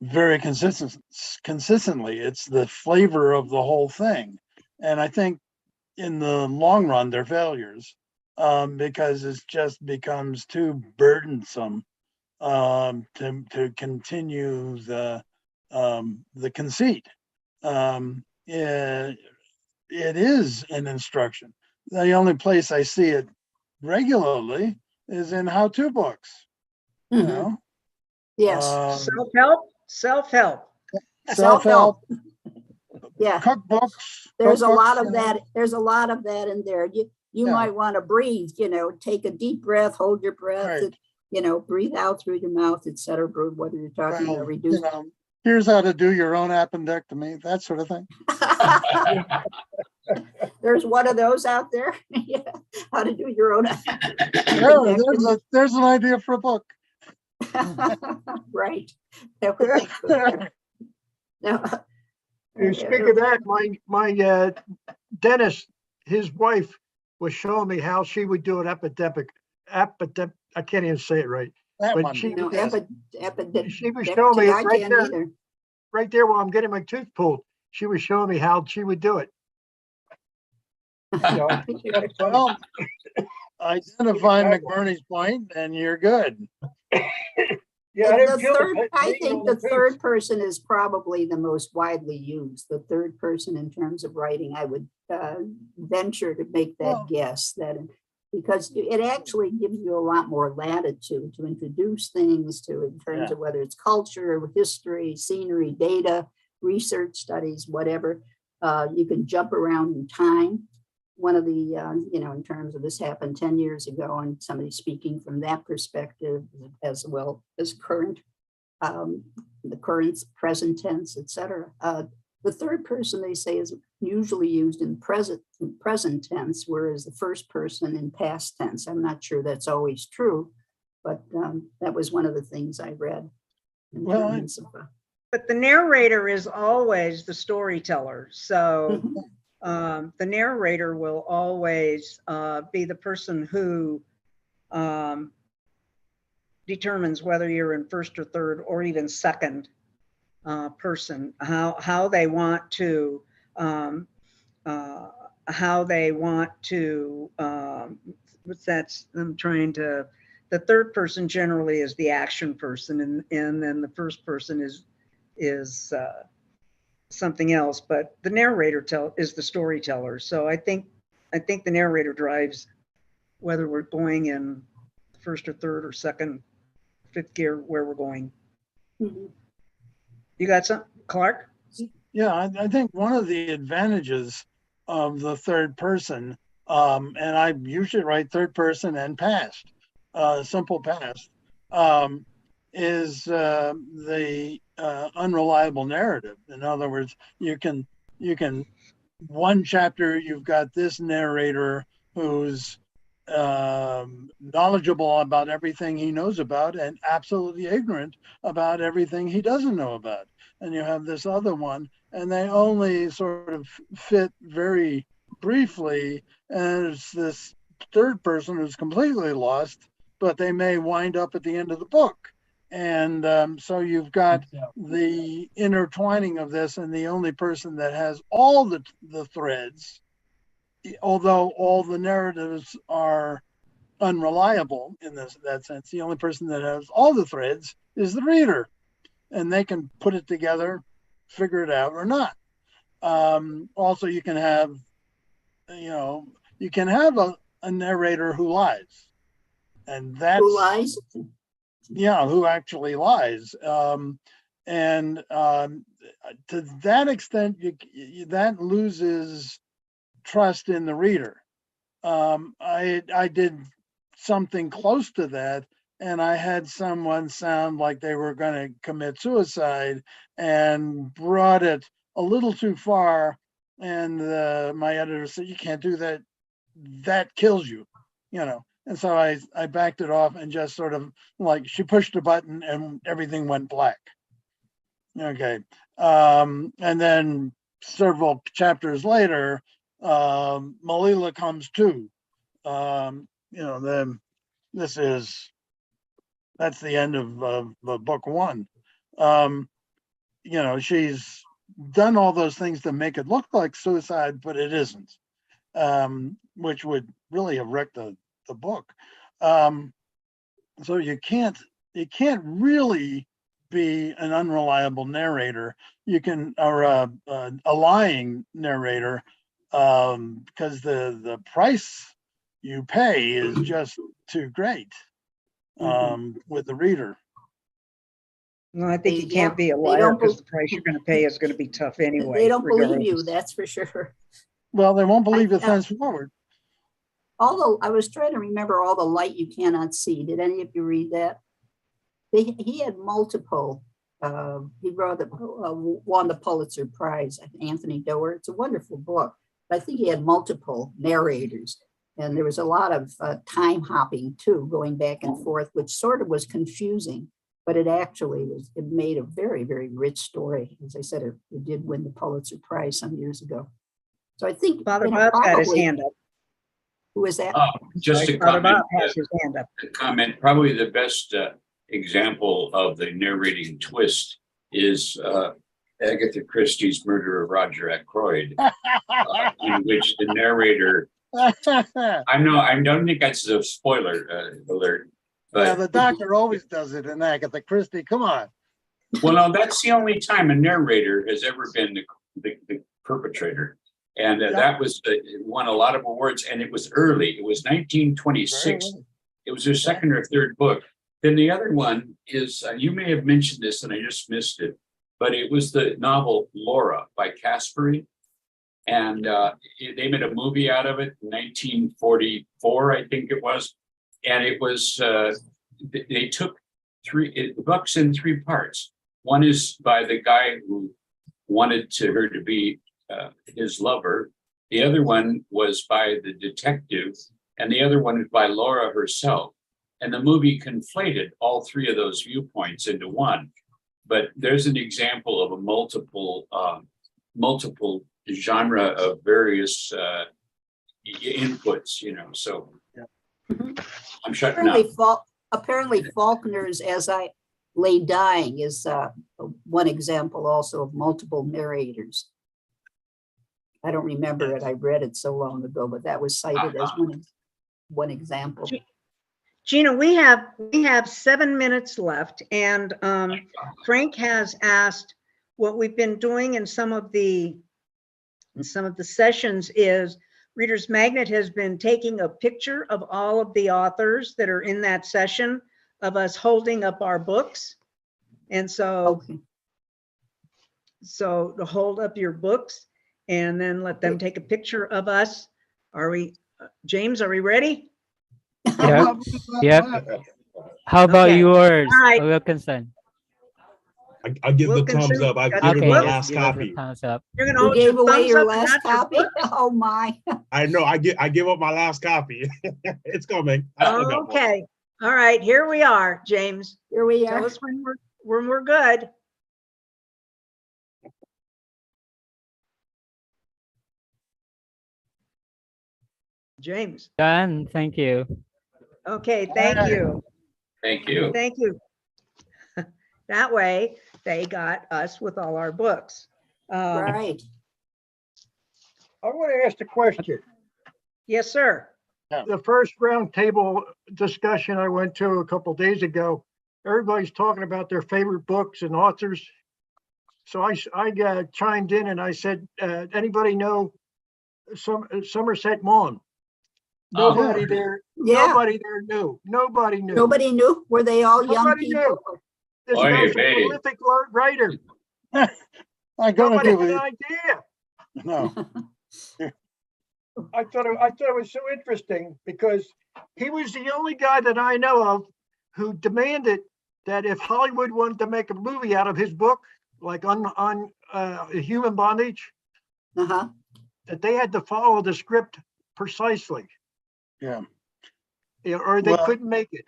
S5: very consistently. It's the flavor of the whole thing, and I think in the long run they're failures. Because it just becomes too burdensome to continue the conceit. It is an instruction. The only place I see it regularly is in how-to books.
S1: Mm-hmm. Yes.
S3: Self-help.
S1: Yeah.
S5: Cookbooks.
S1: There's a lot of that. There's a lot of that in there. You might want to breathe, take a deep breath, hold your breath,
S5: right.
S1: Breathe out through your mouth, etc. Whether you're talking about reducing.
S5: Here's how to do your own appendectomy, that sort of thing.
S1: There's one of those out there. Yeah. How to do your own.
S5: There's an idea for a book.
S1: Right.
S6: You speak of that, my dentist, his wife was showing me how she would do an I can't even say it right. But she was showing me right there while I'm getting my tooth pulled. She was showing me how she would do it.
S5: Well, identify McBurney's point and you're good.
S6: Yeah,
S1: I think the third person is probably the most widely used. The third person in terms of writing, I would venture to make that guess, because it actually gives you a lot more latitude to introduce things in terms of whether it's culture, history, scenery, data, research studies, whatever. You can jump around in time. One of the, in terms of this happened 10 years ago, and somebody speaking from that perspective, as well as the current, present tense, etc. The third person, they say, is usually used in present tense, whereas the first person in past tense. I'm not sure that's always true, but that was one of the things I read.
S3: But the narrator is always the storyteller. So the narrator will always be the person who determines whether you're in first or third or even second person, how they want to the third person generally is the action person, and then the first person is something else, but the narrator is the storyteller. So I think the narrator drives whether we're going in first or third or second, fifth gear, where we're going.
S1: Mm-hmm.
S3: You got something, Clark?
S5: Yeah, I think one of the advantages of the third person, and I usually write third person and past, simple past, is the unreliable narrative. In other words, you can one chapter you've got this narrator who's knowledgeable about everything he knows about and absolutely ignorant about everything he doesn't know about. And you have this other one, and they only sort of fit very briefly. And it's this third person who's completely lost, but they may wind up at the end of the book. And so you've got the intertwining of this, and the only person that has all the threads, although all the narratives are unreliable in that sense, the only person that has all the threads is the reader. and they can put it together, figure it out or not. Also, you can have, you can have a narrator who lies, and that's
S1: Who lies?
S5: who actually lies. And to that extent, that loses trust in the reader. I did something close to that, and I had someone sound like they were going to commit suicide and brought it a little too far. And my editor said, "You can't do that. That kills you," And so I backed it off and just sort of like she pushed a button and everything went black. Okay. And then several chapters later, Malila comes to. Then that's the end of book one. She's done all those things to make it look like suicide, but it isn't, which would really have wrecked the book. So you can't really be an unreliable narrator. You can, or a lying narrator, because the price you pay is just too great with the reader.
S3: No, I think you
S1: Yeah,
S3: can't be a
S1: they
S3: liar
S1: don't
S3: because the price you're going to pay is going to be tough anyway.
S1: They don't believe you,
S3: regardless.
S1: that's for sure.
S5: Well, they won't believe it
S1: I-
S5: thenceforward.
S1: Although I was trying to remember all the light you cannot see. Did any of you read that? He had multiple. He won the Pulitzer Prize, Anthony Doerr. It's a wonderful book. But I think he had multiple narrators. And there was a lot of time hopping too, going back and forth, which sort of was confusing. But it actually it made a very, very rich story. As I said, it did win the Pulitzer Prize some years ago. So I think
S3: Father Bob's got his hand up.
S1: Who is that?
S2: Just to
S3: Father
S2: comment,
S3: Bob has his hand up.
S2: probably the best example of the narrating twist is Agatha Christie's Murder of Roger Ackroyd, in which the narrator, I don't think that's a spoiler alert,
S5: Yeah,
S2: but
S5: the doctor always does it in Agatha Christie. Come on.
S2: well, no, that's the only time a narrator has ever been the perpetrator. And that was won a lot of awards, and it was early. It was 1926. It was her second or third book. Then the other one is, you may have mentioned this and I just missed it, but it was the novel Laura by Caspary. And they made a movie out of it in 1944, I think it was. And it was, they took the book's in three parts. One is by the guy who wanted her to be his lover. The other one was by the detective, and the other one was by Laura herself. And the movie conflated all three of those viewpoints into one. But there's an example of a multiple genre of various inputs, so I'm shutting up.
S1: Apparently Faulkner's As I Lay Dying is one example also of multiple narrators. I don't remember it. I read it so long ago, but that was cited as one example.
S3: Gina, we have 7 minutes left, and Frank has asked what we've been doing in some of the sessions is Reader's Magnet has been taking a picture of all of the authors that are in that session of us holding up our books. And so,
S1: Okay.
S3: so to hold up your books and then let them take a picture of us. Are we, James, are we ready?
S8: Yep. Yep. How about
S3: Okay.
S8: yours,
S3: All right.
S8: Wilkinson?
S4: I give the
S3: Wilkinson,
S4: thumbs up. I
S3: got
S4: give
S3: your
S4: it my
S3: book?
S4: last
S8: give us a
S4: copy.
S8: thumbs up.
S3: You're gonna
S1: You
S3: hold your
S1: gave away
S3: thumbs
S1: your
S3: up and
S1: last
S3: not your
S1: copy?
S3: book?
S1: Oh my.
S4: I know. I give up my last copy. It's coming. I still got one.
S3: Okay. All right. Here we are, James.
S1: Here we
S3: Tell
S1: are.
S3: us when we're good. James.
S8: Done. Thank you.
S3: Okay. Thank you.
S2: Thank you.
S3: Thank you. That way they got us with all our books.
S1: Right.
S6: I want to ask a question.
S3: Yes, sir.
S6: The first round table discussion I went to a couple days ago, everybody's talking about their favorite books and authors. So I chimed in and I said, anybody know Somerset Maugham?
S2: Oh.
S6: Nobody there.
S1: Yeah.
S6: Nobody there knew. Nobody knew.
S1: Nobody knew? Were they all young
S6: Nobody
S1: people?
S6: knew. This
S2: Oy
S6: guy's a
S2: vey.
S6: prolific writer.
S5: I gotta
S6: Nobody
S5: give
S6: had an
S5: it,
S6: idea.
S5: no,
S6: I thought it was so interesting because he was the only guy that I know of who demanded that if Hollywood wanted to make a movie out of his book, like on human bondage,
S1: Uh-huh.
S6: that they had to follow the script precisely,
S5: yeah.
S6: or they
S5: Well,
S6: couldn't make it.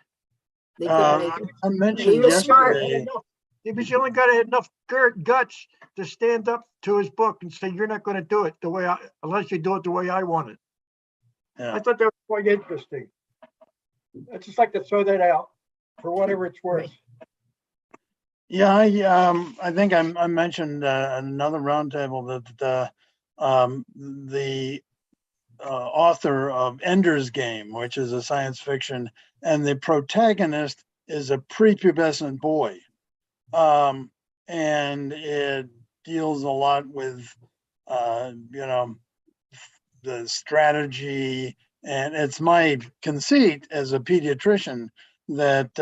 S1: They couldn't make it.
S5: I mentioned
S1: He was smart.
S5: yesterday,
S6: He was the only guy that had enough guts to stand up to his book and say, "You're not going to do it the way unless you do it the way I want it."
S5: yeah.
S6: I thought that was quite interesting. I just like to throw that out for whatever it's worth.
S5: Yeah, I think I mentioned another roundtable that the author of Ender's Game, which is a science fiction, and the protagonist is a prepubescent boy, and it deals a lot with the strategy, and it's my conceit as a pediatrician that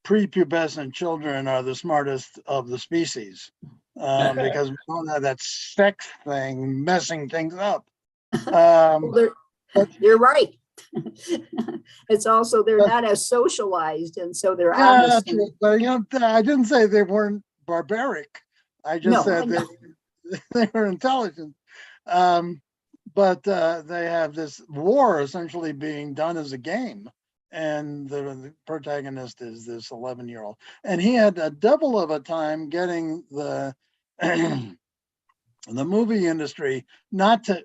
S5: prepubescent children are the smartest of the species because we don't have that sex thing messing things up.
S1: You're right. It's also, they're not as socialized, and so they're
S5: Yeah,
S1: honest.
S5: but I didn't say they weren't barbaric. I just said they were intelligent. But they have this war essentially being done as a game. And the protagonist is this 11-year-old. And he had a double of a time getting the the movie industry not to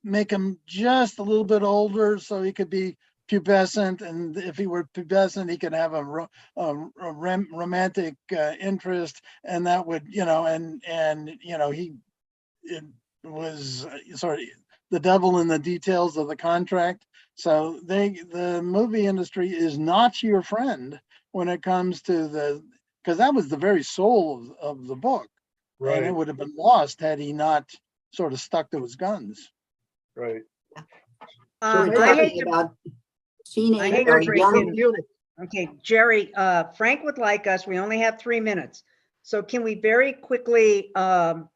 S5: make him just a little bit older so he could be pubescent. And if he were pubescent, he could have a romantic interest. And that would, he it was sort of the devil in the details of the contract. So the movie industry is not your friend when it comes to because that was the very soul of the book. Right. And it would have been lost had he not sort of stuck to his guns.
S6: Right.
S1: So we're
S3: I
S1: talking
S3: hate to,
S1: about
S3: I
S1: teenage
S3: hate
S1: or
S3: to break
S1: young.
S3: in. Okay, Jerry, Frank would like us, we only have 3 minutes. So can we very quickly, can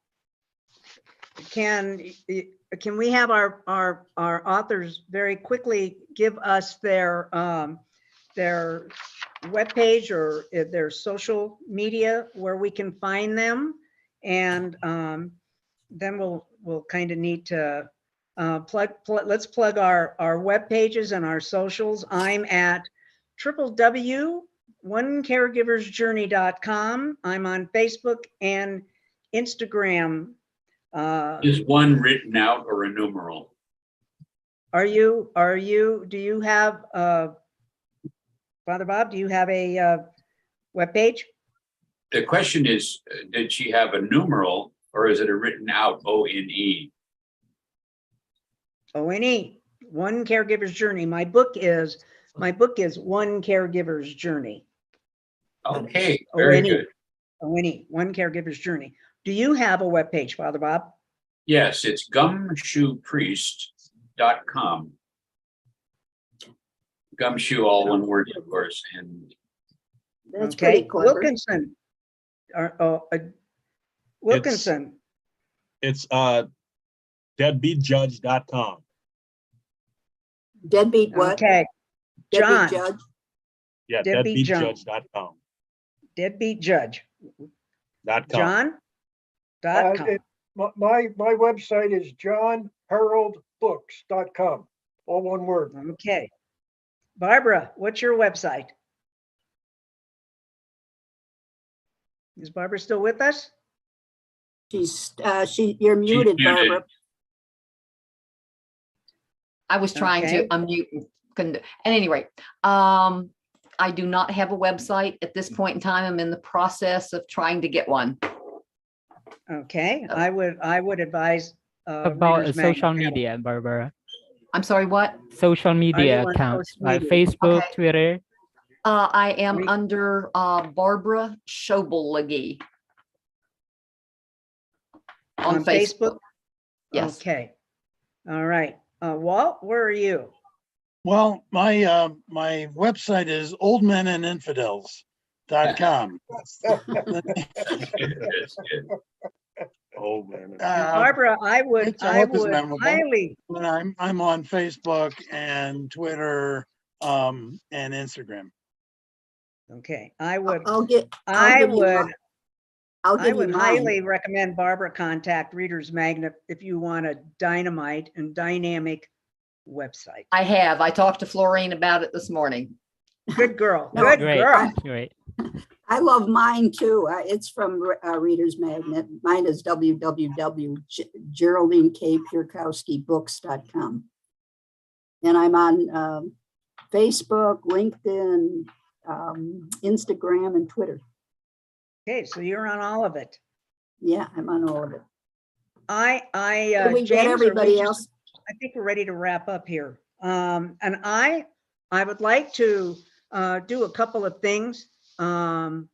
S3: we have our authors very quickly give us their webpage or their social media where we can find them? And then we'll kind of need to let's plug our web pages and our socials. I'm at www.onecaregiversjourney.com. I'm on Facebook and Instagram.
S2: Is one written out or a numeral?
S3: Do you have, Father Bob, do you have a webpage?
S2: The question is, did she have a numeral or is it a written out ONE?
S3: ONE, One Caregiver's Journey. My book is One Caregiver's Journey.
S2: Okay, very good.
S3: ONE, One Caregiver's Journey. Do you have a webpage, Father Bob?
S2: Yes, it's gumshoepriest.com. Gumshoe, all one word, of course. And
S1: That's pretty clever.
S3: Wilkinson. Wilkinson.
S4: It's deadbeatjudge.com.
S1: Deadbeat what?
S3: Okay. John.
S1: Deadbeat judge.
S4: Yeah,
S3: Deadbeat
S4: deadbeatjudge.com.
S3: Deadbeatjudge.com.
S6: My website is johnharoldbooks.com. All one word.
S3: Okay. Barbara, what's your website? Is Barbara still with us?
S1: You're muted,
S2: muted.
S1: Barbara.
S7: I was trying
S3: Okay.
S7: to unmute and couldn't. At any rate, I do not have a website at this point in time. I'm in the process of trying to get one.
S3: Okay, I would advise.
S8: About
S3: Reader's
S8: social
S3: Magazine.
S8: media, Barbara.
S7: I'm sorry, what?
S8: Social media
S3: on
S8: accounts
S3: social
S8: like
S3: media?
S8: Facebook,
S7: Okay.
S8: Twitter.
S7: I am
S3: We-
S7: under Barbara Schobel-Legee on Facebook. Yes.
S3: Okay. All right. Walt, where are you?
S5: Well, my website is oldmenandinfidels.com.
S4: Oh, man.
S3: Barbara, I would
S5: it's memorable.
S3: highly,
S5: And I'm on Facebook and Twitter and Instagram.
S3: okay, I would,
S1: I'll give
S3: I
S1: you
S3: would,
S1: my- I'll
S3: I
S1: give you
S3: would
S1: mine.
S3: highly recommend Barbara contact Reader's Magnet if you want a dynamite and dynamic website.
S7: I talked to Florine about it this morning.
S3: Good girl,
S1: No,
S3: good
S8: Great,
S3: girl.
S8: great.
S1: I love mine too. It's from Reader's Magnet. Mine is www.GeraldinePiorkowskiBooks.com. And I'm on Facebook, LinkedIn, Instagram, and Twitter.
S3: Okay, so you're on all of it.
S1: Yeah, I'm on all of it.
S3: I,
S1: We
S3: James,
S1: get
S3: are we
S1: everybody
S3: just-
S1: else.
S3: I think we're ready to wrap up here. And I would like to do a couple of things. I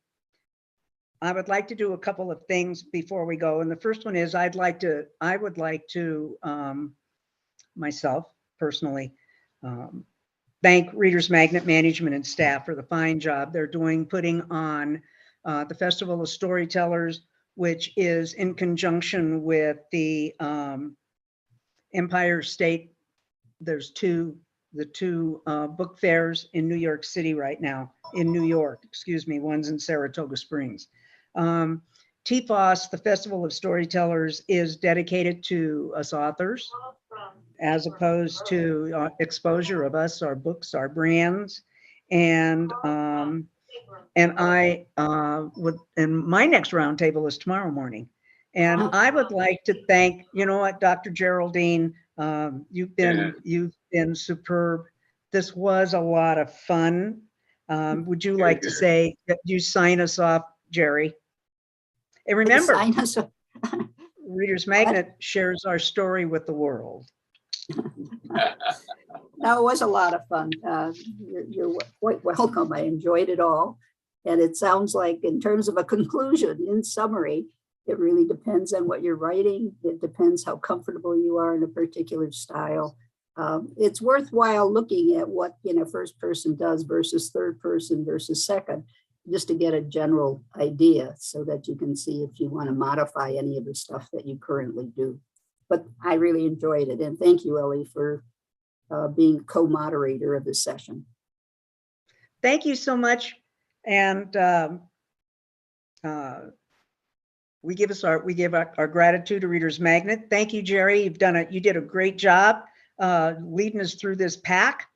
S3: would like to do a couple of things before we go. And the first one is I would like to myself personally thank Reader's Magnet management and staff for the fine job they're doing putting on the Festival of Storytellers, which is in conjunction with the Empire State. There's the two book fairs in New York City right now, in New York, excuse me, one's in Saratoga Springs. TFOS, the Festival of Storytellers, is dedicated to us authors, as opposed to exposure of us, our books, our brands. And I would, and my next roundtable is tomorrow morning. And I would like to thank, you know what, Dr. Geraldine, you've been superb. This was a lot of fun. Would you like to say that you sign us off, Jerry? And remember,
S1: Sign us up.
S3: Reader's Magnet shares our story with the world.
S1: No, it was a lot of fun. You're quite welcome. I enjoyed it all. And it sounds like, in terms of a conclusion, in summary, it really depends on what you're writing. It depends how comfortable you are in a particular style. It's worthwhile looking at what first person does versus third person versus second, just to get a general idea so that you can see if you want to modify any of the stuff that you currently do. But I really enjoyed it. And thank you, Ellie, for being co-moderator of this session.
S3: Thank you so much. And we give our gratitude to Reader's Magnet. Thank you, Jerry. You did a great job leading us through this pack,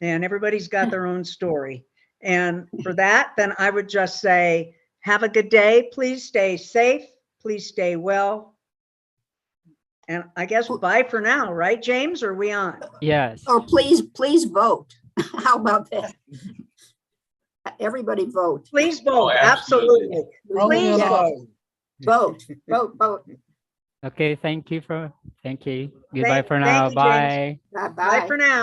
S3: and everybody's got their own story. And for that, then I would just say, have a good day. Please stay safe. Please stay well. And I guess bye for now, right, James? Are we on?
S8: Yes.
S1: Or please vote. How about that? Everybody vote.
S3: Please vote.
S2: Oh, absolutely.
S3: Absolutely.
S5: Probably
S3: Please
S5: not.
S3: vote.
S1: Vote.
S8: Okay, thank you. Goodbye for now.
S3: Thank you, James.
S8: Bye.
S1: Bye.
S3: Bye for now.